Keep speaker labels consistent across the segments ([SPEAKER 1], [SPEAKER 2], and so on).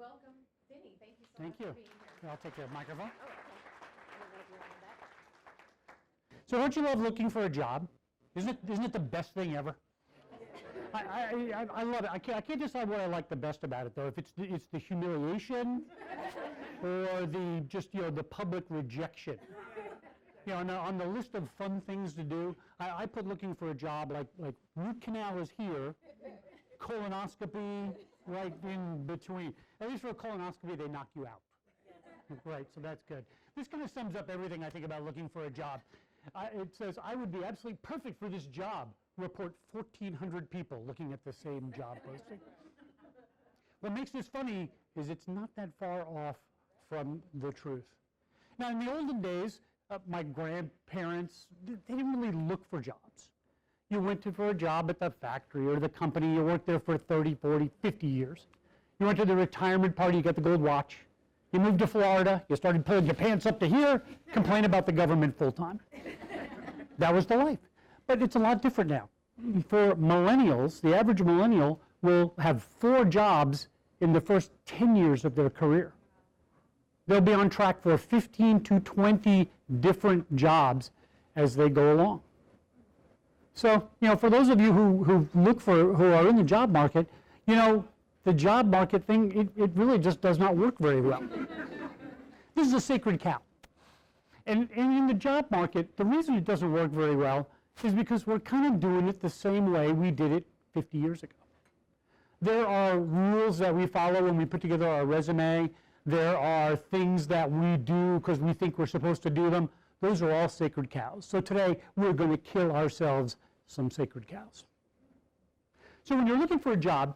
[SPEAKER 1] welcome Vinny. Thank you so
[SPEAKER 2] Thank
[SPEAKER 1] much
[SPEAKER 2] you.
[SPEAKER 1] for being here.
[SPEAKER 2] I'll take the microphone.
[SPEAKER 1] Oh, okay. I don't know if you're on that.
[SPEAKER 2] So don't you love looking for a job? Isn't it the best thing ever? I love it. I can't decide what I like the best about it though. If it's the humiliation or the public rejection. On the list of fun things to do, I put looking for a job like root canal is here, colonoscopy right in between. At least for a colonoscopy, they knock you out. Right, so that's good. This kind of sums up everything I think about looking for a job. It says, I would be absolutely perfect for this job. Report 1,400 people looking at the same job posting. What makes this funny is it's not that far off from the truth. Now, in the olden days, my grandparents, they didn't really look for jobs. You went for a job at the factory or the company, you worked there for 30, 40, 50 years. You went to the retirement party, you got the gold watch. You moved to Florida, you started pulling your pants up to here, complain about the government full time. That was the life. But it's a lot different now. For millennials, the average millennial will have 4 jobs in the first 10 years of their career. They'll be on track for 15 to 20 different jobs as they go along. So, for those of you who are in the job market, the job market thing, it really just does not work very well. This is a sacred cow. And in the job market, the reason it doesn't work very well is because we're kind of doing it the same way we did it 50 years ago. There are rules that we follow when we put together our resume. There are things that we do because we think we're supposed to do them. Those are all sacred cows. So today, we're going to kill ourselves some sacred cows. So when you're looking for a job,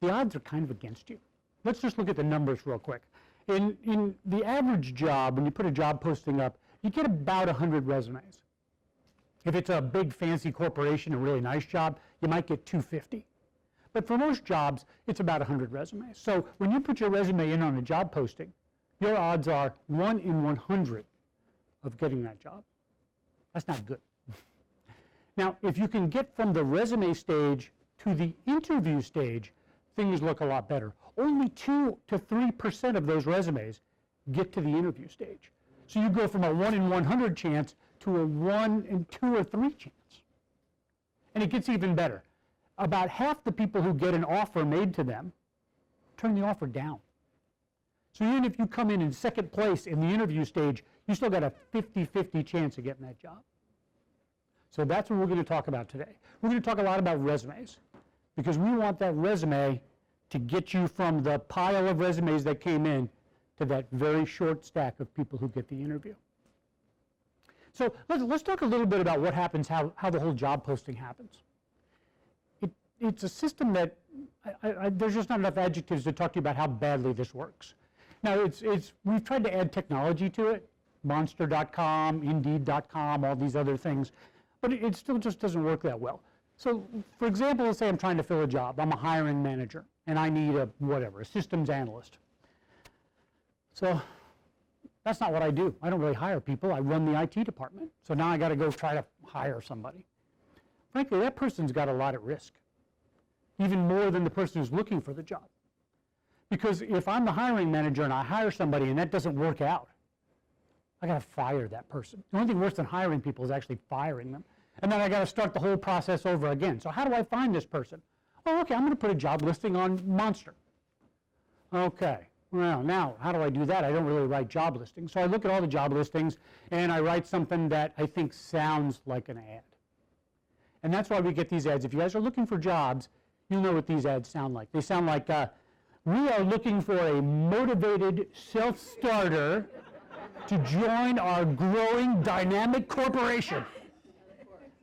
[SPEAKER 2] the odds are kind of against you. Let's just look at the numbers real quick. In the average job, when you put a job posting up, you get about 100 resumes. If it's a big fancy corporation, a really nice job, you might get 250. But for most jobs, it's about 100 resumes. So when you put your resume in on a job posting, your odds are 1 in 100 of getting that job. That's not good. Now, if you can get from the resume stage to the interview stage, things look a lot better. Only 2 to 3% of those resumes get to the interview stage. So you go from a 1 in 100 chance to a 1 in 2 or 3 chance. And it gets even better. About half the people who get an offer made to them turn the offer down. So even if you come in second place in the interview stage, you still got a 50-50 chance of getting that job. So that's what we're going to talk about today. We're going to talk a lot about resumes because we want that resume to get you from the pile of resumes that came in to that very short stack of people who get the interview. So let's talk a little bit about what happens, how the whole job posting happens. It's a system that, there's just not enough adjectives to talk to you about how badly this works. Now, we've tried to add technology to it, Monster.com, Indeed.com, all these other things, but it still just doesn't work that well. So, for example, let's say I'm trying to fill a job. I'm a hiring manager, and I need a systems analyst. So that's not what I do. I don't really hire people. I run the IT department. So now I got to go try to hire somebody. Frankly, that person's got a lot at risk, even more than the person who's looking for the job. Because if I'm the hiring manager and I hire somebody and that doesn't work out, I got to fire that person. The only thing worse than hiring people is actually firing them. And then I got to start the whole process over again. So how do I find this person? Oh, okay, I'm going to put a job listing on Monster. Okay, well, now, how do I do that? I don't really write job listings. So I look at all the job listings, and I write something that I think sounds like an ad. And that's why we get these ads. If you guys are looking for jobs, you'll know what these ads sound like. They sound like, we are looking for a motivated self-starter to join our growing dynamic corporation.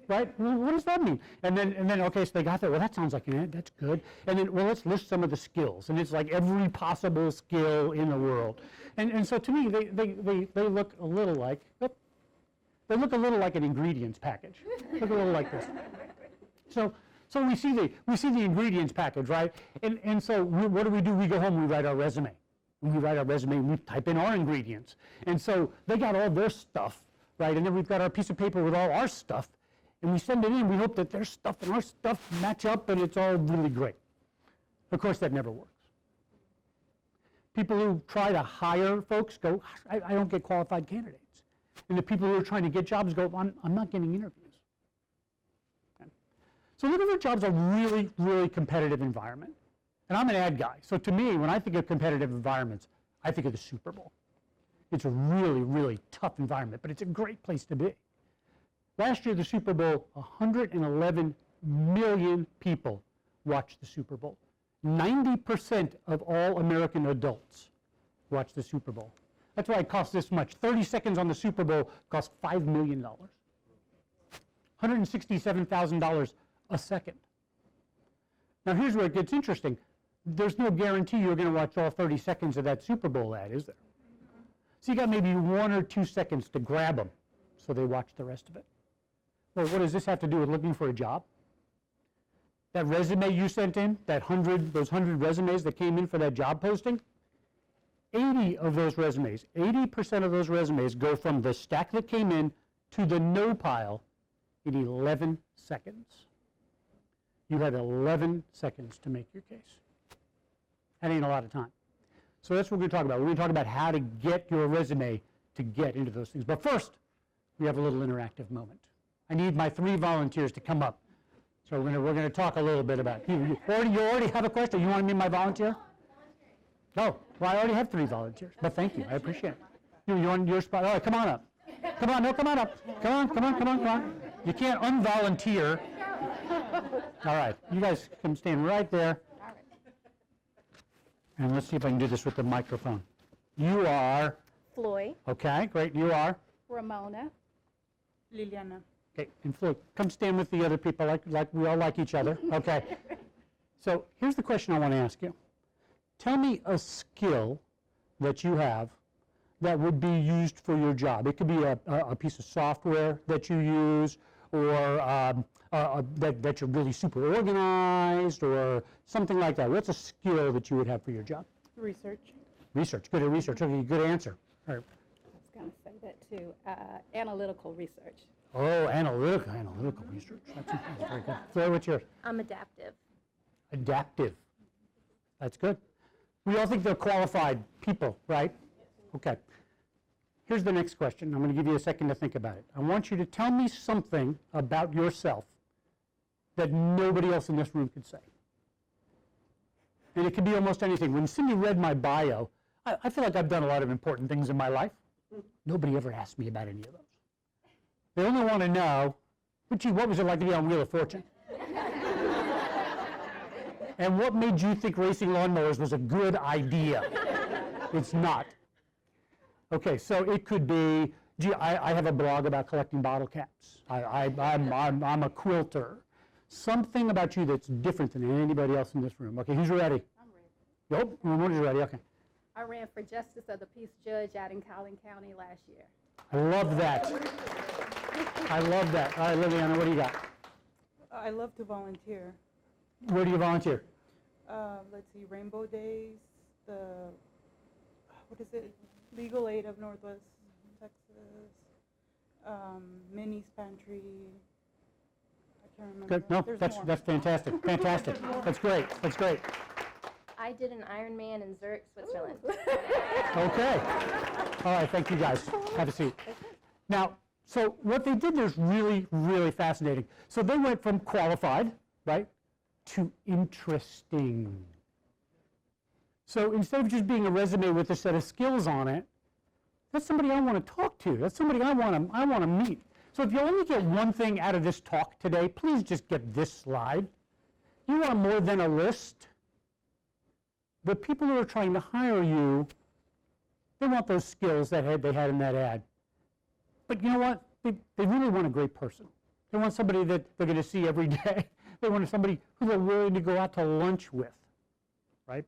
[SPEAKER 2] Right? Well, what does that mean? And then, okay, so they got that. Well, that sounds like an ad. That's good. And then, well, let's list some of the skills. And it's like every possible skill in the world. And so to me, they look a little like, they look a little like an ingredients package. Look a little like this. So we see the ingredients package, right? And so what do? We go home, we write our resume. When we write our resume, we type in our ingredients. And so they got all their stuff, right? And then we've got our piece of paper with all our stuff. And we send it in, we hope that their stuff and our stuff match up and it's all really great. Of course, that never works. People who try to hire folks go, I don't get qualified candidates. And the people who are trying to get jobs go, I'm not getting interviews. Okay. So looking for jobs is a really, really competitive environment. And I'm an ad guy. So to me, when I think of competitive environments, I think of the Super Bowl. It's a really, really tough environment, but it's a great place to be. Last year, the Super Bowl, 111 million people watched the Super Bowl. 90% of all American adults watch the Super Bowl. That's why it costs this much. 30 seconds on the Super Bowl costs $5 million. $167,000 a second. Now here's where it gets interesting. There's no guarantee you're going to watch all 30 seconds of that Super Bowl ad, is there? So you got maybe 1 or 2 seconds to grab them, so they watch the rest of it. Well, what does this have to do with looking for a job? That resume you sent in, those 100 resumes that came in for that job posting, 80 of those resumes, 80% of those resumes go from the stack that came in to the no pile in 11 seconds. You had 11 seconds to make your case. That ain't a lot of time. So that's what we're going to talk about. We're going to talk about how to get your resume to get into those things. But first, we have a little interactive moment. I need my 3 volunteers to come up. So we're going to talk a little bit about it. You already have a question? You want to be my volunteer? No. Well, I already have 3 volunteers. But thank you. I appreciate it. You're on your spot. All right, come on up. Come on. No, come on up. Come on. You can't unvolunteer. All right. You guys can stand right there. And let's see if I can do this with the microphone. You are?
[SPEAKER 1] Floyd.
[SPEAKER 2] Okay, great. You are?
[SPEAKER 1] Ramona.
[SPEAKER 3] Liliana.
[SPEAKER 2] Okay, and Floyd, come stand with the other people like we all like each other. Okay. So here's the question I want to ask you. Tell me a skill that you have that would be used for your job. It could be a piece of software that you use, or that you're really super organized, or something like that. What's a skill that you would have for your job?
[SPEAKER 3] Research.
[SPEAKER 2] Research. Good at research. Okay, good answer. All right.
[SPEAKER 1] I was going to say that too. Analytical research.
[SPEAKER 2] Oh, analytical research. That's very good. Floyd, what's yours?
[SPEAKER 4] I'm adaptive.
[SPEAKER 2] Adaptive. That's good. We all think they're qualified people, right? Okay. Here's the next question. I'm going to give you a second to think about it. I want you to tell me something about yourself that nobody else in this room could say. And it could be almost anything. When Cindy read my bio, I feel like I've done a lot of important things in my life. Nobody ever asked me about any of those. They only want to know, gee, what was it like to be on Wheel of Fortune? And what made you think racing lawnmowers was a good idea? It's not. Okay, so it could be, gee, I have a blog about collecting bottle caps. I'm a quilter. Something about you that's different than anybody else in this room. Okay, who's ready?
[SPEAKER 1] I'm ready.
[SPEAKER 2] Yep, Ramona's ready, okay.
[SPEAKER 1] I ran for Justice of the Peace Judge out in Collin County last year.
[SPEAKER 2] I love that. I love that. All right, Liliana, what do you got?
[SPEAKER 3] I love to volunteer.
[SPEAKER 2] Where do you volunteer?
[SPEAKER 3] Let's see, Rainbow Days, what is it? Legal Aid of Northwest Texas, Minnie's Pantry. I can't remember.
[SPEAKER 2] Good. No,
[SPEAKER 3] There's
[SPEAKER 2] that's
[SPEAKER 3] more.
[SPEAKER 2] fantastic. Fantastic. That's great. That's great.
[SPEAKER 4] I did an Ironman in Zurich, Switzerland.
[SPEAKER 2] Okay. All right, thank you guys. Have a seat. Now, so what they did there is really, really fascinating. So they went from qualified, right, to interesting. So instead of just being a resume with a set of skills on it, that's somebody I want to talk to. That's somebody I want to meet. So if you only get one thing out of this talk today, please just get this slide. You want more than a list. The people who are trying to hire you, they want those skills that they had in that ad. But you know what? They really want a great person. They want somebody that they're going to see every day. They want somebody who they're willing to go out to lunch with, right?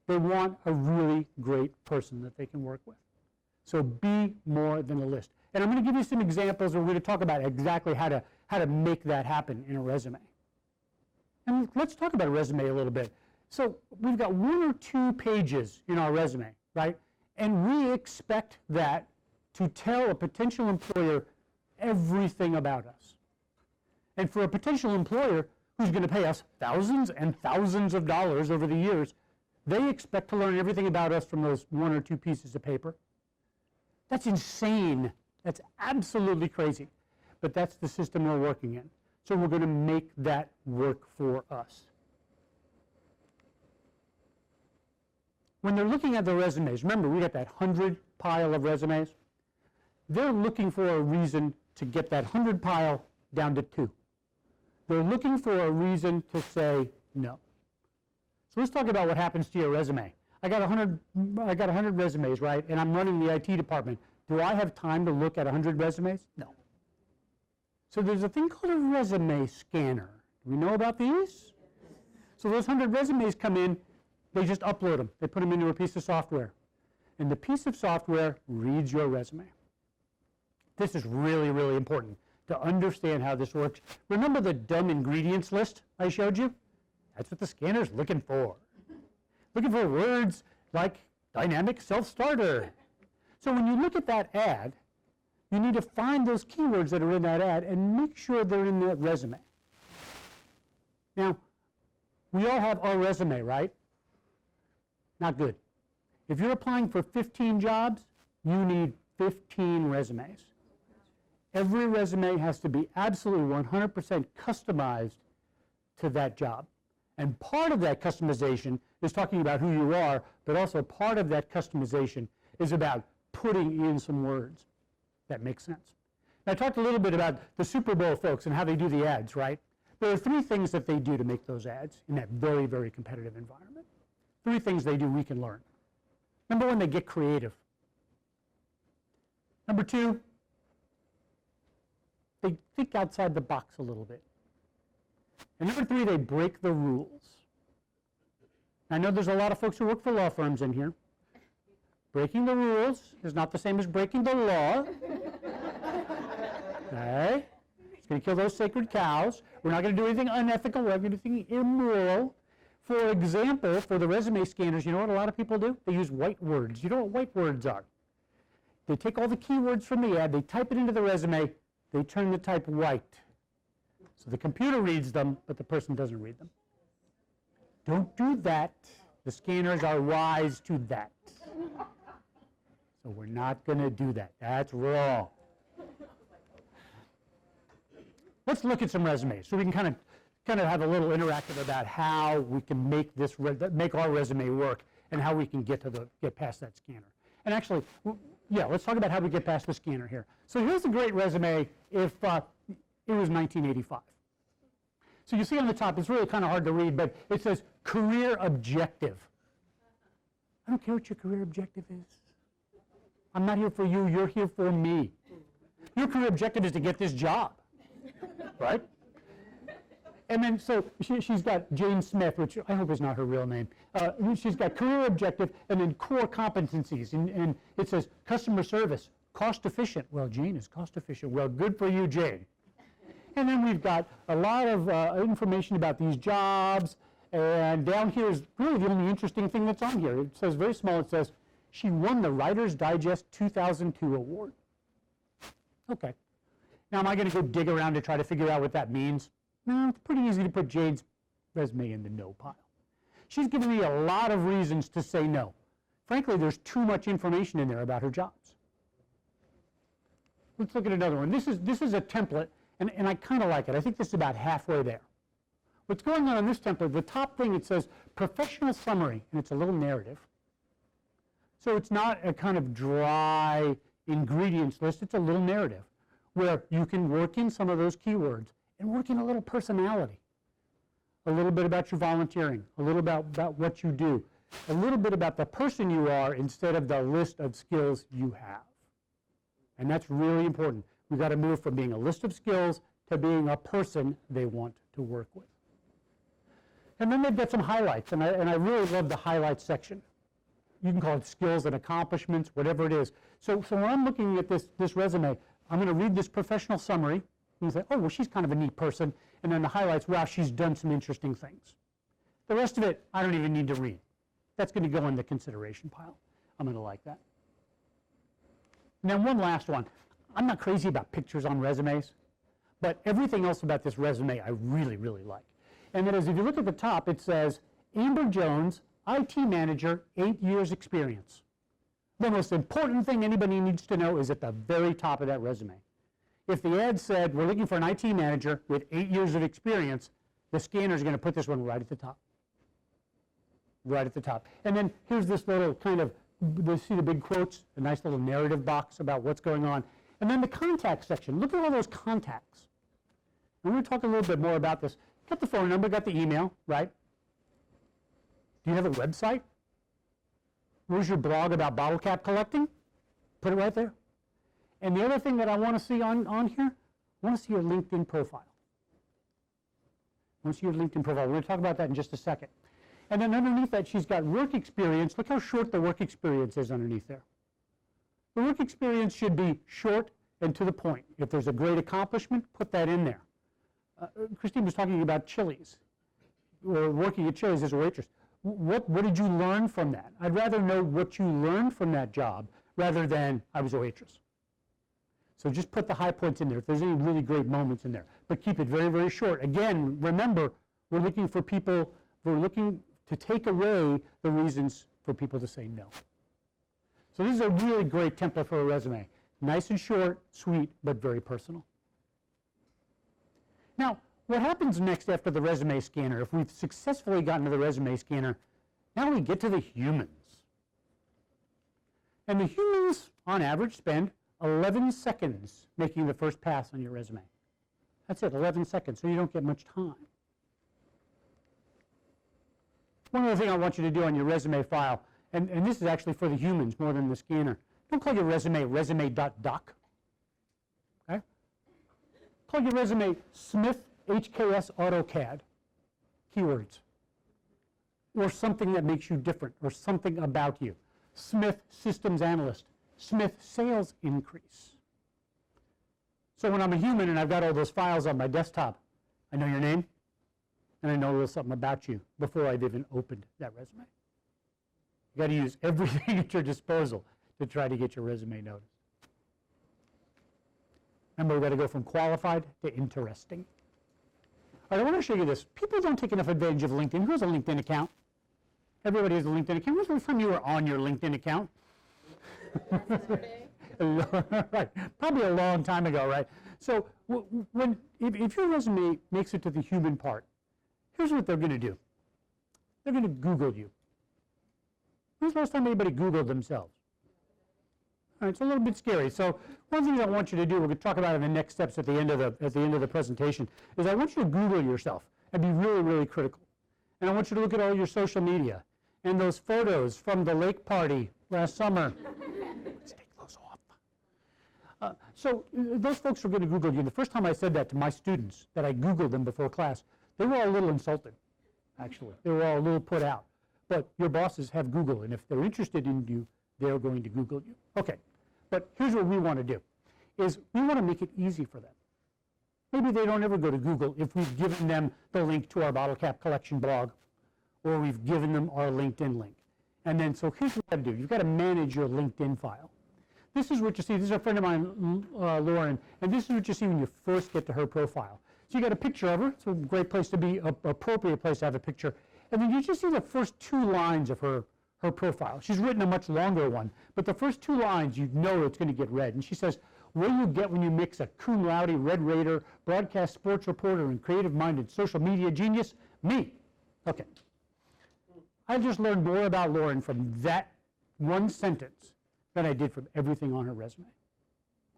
[SPEAKER 2] They want a really great person that they can work with. So be more than a list. And I'm going to give you some examples, and we're going to talk about exactly how to make that happen in a resume. And let's talk about a resume a little bit. So we've got 1 or 2 pages in our resume, right? And we expect that to tell a potential employer everything about us. And for a potential employer who's going to pay us thousands and thousands of dollars over the years, They expect to learn everything about us from those 1 or 2 pieces of paper. That's insane. That's absolutely crazy. But that's the system we're working in. So we're going to make that work for us. When they're looking at the resumes, remember we got that 100 pile of resumes? They're looking for a reason to get that 100 pile down to 2. They're looking for a reason to say no. So let's talk about what happens to your resume. I got 100 resumes, right? And I'm running the IT department. Do I have time to look at 100 resumes? No. So there's a thing called a resume scanner. Do we know about these? So those 100 resumes come in, they just upload them. They put them into a piece of software. And the piece of software reads your resume. This is really, really important to understand how this works. Remember the dumb ingredients list I showed you? That's what the scanner's looking for. Looking for words like dynamic self-starter. So when you look at that ad, you need to find those keywords that are in that ad and make sure they're in that resume. Now, we all have our resume, right? Not good. If you're applying for 15 jobs, you need 15 resumes. Every resume has to be absolutely 100% customized to that job. And part of that customization is talking about who you are, but also part of that customization is about putting in some words. That makes sense. Now, I talked a little bit about the Super Bowl folks and how they do the ads, right? There are 3 things that they do to make those ads in that very, very competitive environment. 3 things they do we can learn. Number 1, they get creative. Number 2, they think outside the box a little bit. And number 3, they break the rules. I know there's a lot of folks who work for law firms in here. Breaking the rules is not the same as breaking the law. Okay? It's going to kill those sacred cows. We're not going to do anything unethical. We're not going to do anything immoral. For example, for the resume scanners, you know what a lot of people do? They use white words. You know what white words are? They take all the keywords from the ad, they type it into the resume, they turn the type white. So the computer reads them, but the person doesn't read them. Don't do that. The scanners are wise to that. So we're not going to do that. That's wrong. Let's look at some resumes so we can kind of have a little interactive about how we can make this make our resume work and how we can get past that scanner. And actually, yeah, let's talk about how we get past the scanner here. So here's a great resume if it was 1985. So you see on the top, it's really kind of hard to read, but it says career objective. I don't care what your career objective is. I'm not here for you, you're here for me. Your career objective is to get this job, right? And then, so she's got Jane Smith, which I hope is not her real name. She's got career objective and then core competencies. And it says customer service, cost efficient. Well, Jane is cost efficient. Well, good for you, Jane. And then we've got a lot of information about these jobs. And down here is really the only interesting thing that's on here. It says very small, it says, she won the Writer's Digest 2002 award. Okay. Now, am I going to go dig around to try to figure out what that means? No, it's pretty easy to put Jane's resume in the no pile. She's given me a lot of reasons to say no. Frankly, there's too much information in there about her jobs. Let's look at another one. This is a template, and I kind of like it. I think this is about halfway there. What's going on this template, the top thing, it says professional summary, and it's a little narrative. So it's not a kind of dry ingredients list, it's a little narrative where you can work in some of those keywords and work in a little personality, a little bit about your volunteering, a little about what you do, a little bit about the person you are instead of the list of skills you have. And that's really important. We've got to move from being a list of skills to being a person they want to work with. And then they've got some highlights, and I really love the highlights section. You can call it skills and accomplishments, whatever it is. So when I'm looking at this resume, I'm going to read this professional summary and say, oh, well, she's kind of a neat person. And then the highlights, wow, she's done some interesting things. The rest of it, I don't even need to read. That's going to go in the consideration pile. I'm going to like that. And then one last one. I'm not crazy about pictures on resumes, but everything else about this resume I really, really like. And that is, if you look at the top, it says, Amber Jones, IT manager, 8 years experience. The most important thing anybody needs to know is at the very top of that resume. If the ad said, we're looking for an IT manager with 8 years of experience, the scanner is going to put this one right at the top. Right at the top. And then here's this little kind of, see the big quotes, a nice little narrative box about what's going on. And then the contact section. Look at all those contacts. I'm going to talk a little bit more about this. Got the phone number, got the email, right? Do you have a website? Where's your blog about bottle cap collecting? Put it right there. And the other thing that I want to see on here, I want to see your LinkedIn profile. I want to see your LinkedIn profile. We're going to talk about that in just a second. And then underneath that, she's got work experience. Look how short the work experience is underneath there. The work experience should be short and to the point. If there's a great accomplishment, put that in there. Christine was talking about Chili's, or working at Chili's as a waitress. What did you learn from that? I'd rather know what you learned from that job rather than I was a waitress. So just put the high points in there if there's any really great moments in there. But keep it very, very short. Again, remember, we're looking for people, we're looking to take away the reasons for people to say no. So this is a really great template for a resume. Nice and short, sweet, but very personal. Now, what happens next after the resume scanner? If we've successfully gotten to the resume scanner, now we get to the humans. And the humans, on average, spend 11 seconds making the first pass on your resume. That's it, 11 seconds, so you don't get much time. One other thing I want you to do on your resume file, and this is actually for the humans more than the scanner, don't call your resume resume.doc. Okay? Call your resume Smith HKS AutoCAD, keywords, or something that makes you different, or something about you. Smith Systems Analyst, Smith Sales Increase. So when I'm a human and I've got all those files on my desktop, I know your name, and I know a little something about you before I've even opened that resume. You've got to use everything at your disposal to try to get your resume noticed. Remember, we've got to go from qualified to interesting. All right, I want to show you this. People don't take enough advantage of LinkedIn. Who has a LinkedIn account? Everybody has a LinkedIn account. When's the last time you were on your LinkedIn account? Right, probably a long time ago, right? So if your resume makes it to the human part, here's what they're going to do. They're going to Google you. When's the last time anybody Googled themselves? All right, it's a little bit scary. So one thing I want you to do, we're going to talk about in the next steps at the end of the presentation, is I want you to Google yourself and be really, really critical. And I want you to look at all your social media and those photos from the lake party last summer. Let's take those off. So those folks are going to Google you. The first time I said that to my students, that I Googled them before class, they were all a little insulted, actually. They were all a little put out. But your bosses have Google, and if they're interested in you, they're going to Google you. Okay, but here's what we want to do, is we want to make it easy for them. Maybe they don't ever go to Google if we've given them the link to our bottle cap collection blog, or we've given them our LinkedIn link. And then, so here's what you've got to do. You've got to manage your LinkedIn file. This is what you see. This is a friend of mine, Lauren, and this is what you see when you first get to her profile. So you got a picture of her. It's a great place to be, an appropriate place to have a picture. And then you just see the first 2 lines of her profile. She's written a much longer one, but the first 2 lines, you know it's going to get read. And she says, what do you get when you mix a cum laude, Red Raider, broadcast sports reporter, and creative-minded social media genius? Me. Okay. I just learned more about Lauren from that one sentence than I did from everything on her resume.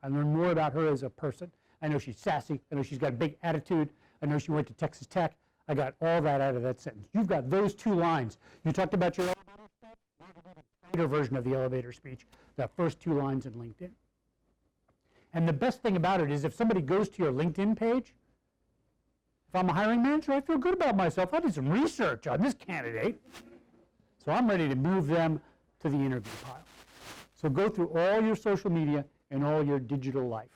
[SPEAKER 2] I learned more about her as a person. I know she's sassy. I know she's got a big attitude. I know she went to Texas Tech. I got all that out of that sentence. You've got those 2 lines. You talked about your elevator speech. A tighter version of the elevator speech, the first 2 lines in LinkedIn. And the best thing about it is if somebody goes to your LinkedIn page, if I'm a hiring manager, I feel good about myself. I did some research on this candidate. So I'm ready to move them to the interview pile. So go through all your social media and all your digital life.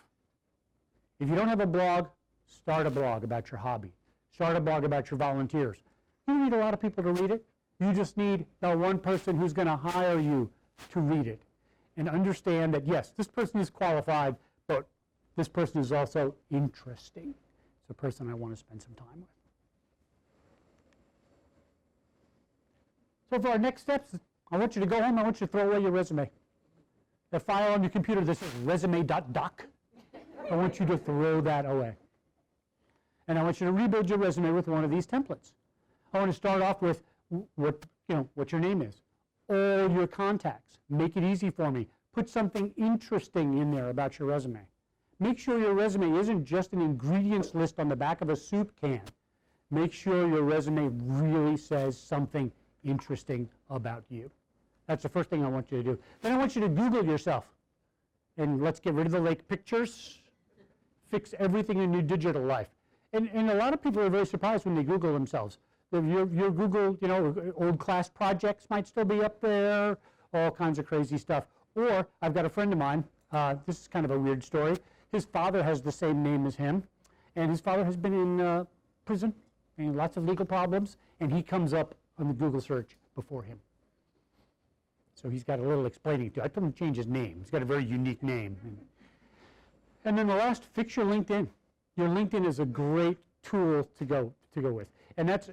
[SPEAKER 2] If you don't have a blog, start a blog about your hobby. Start a blog about your volunteers. You don't need a lot of people to read it. You just need the one person who's going to hire you to read it. And understand that, yes, this person is qualified, but this person is also interesting. It's a person I want to spend some time with. So for our next steps, I want you to go home, I want you to throw away your resume. The file on your computer that says resume.doc, I want you to throw that away. And I want you to rebuild your resume with one of these templates. I want to start off with what your name is, all your contacts. Make it easy for me. Put something interesting in there about your resume. Make sure your resume isn't just an ingredients list on the back of a soup can. Make sure your resume really says something interesting about you. That's the first thing I want you to do. Then I want you to Google yourself. And let's get rid of the lake pictures. Fix everything in your digital life. And a lot of people are very surprised when they Google themselves. Your Google, old class projects might still be up there, all kinds of crazy stuff. Or I've got a friend of mine, this is kind of a weird story. His father has the same name as him, and his father has been in prison and lots of legal problems, and he comes up on the Google search before him. So he's got a little explaining to. I told him to change his name. He's got a very unique name. And then the last, fix your LinkedIn. Your LinkedIn is a great tool to go with. And that's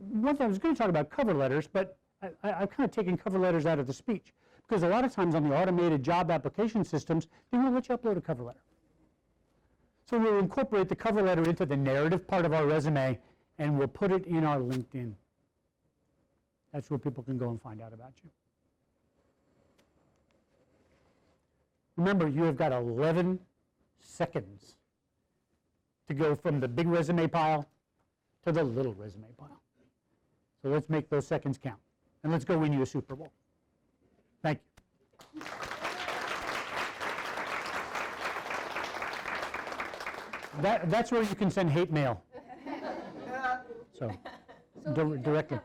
[SPEAKER 2] one thing I was going to talk about cover letters, but I've kind of taken cover letters out of the speech, because a lot of times on the automated job application systems, they won't let you upload a cover letter. So we'll incorporate the cover letter into the narrative part of our resume, and we'll put it in our LinkedIn. That's where people can go and find out about you. Remember, you have got 11 seconds to go from the big resume pile to the little resume pile. So let's make those seconds count. And let's go win you a Super Bowl. Thank you. That's where you can send hate mail. So directly.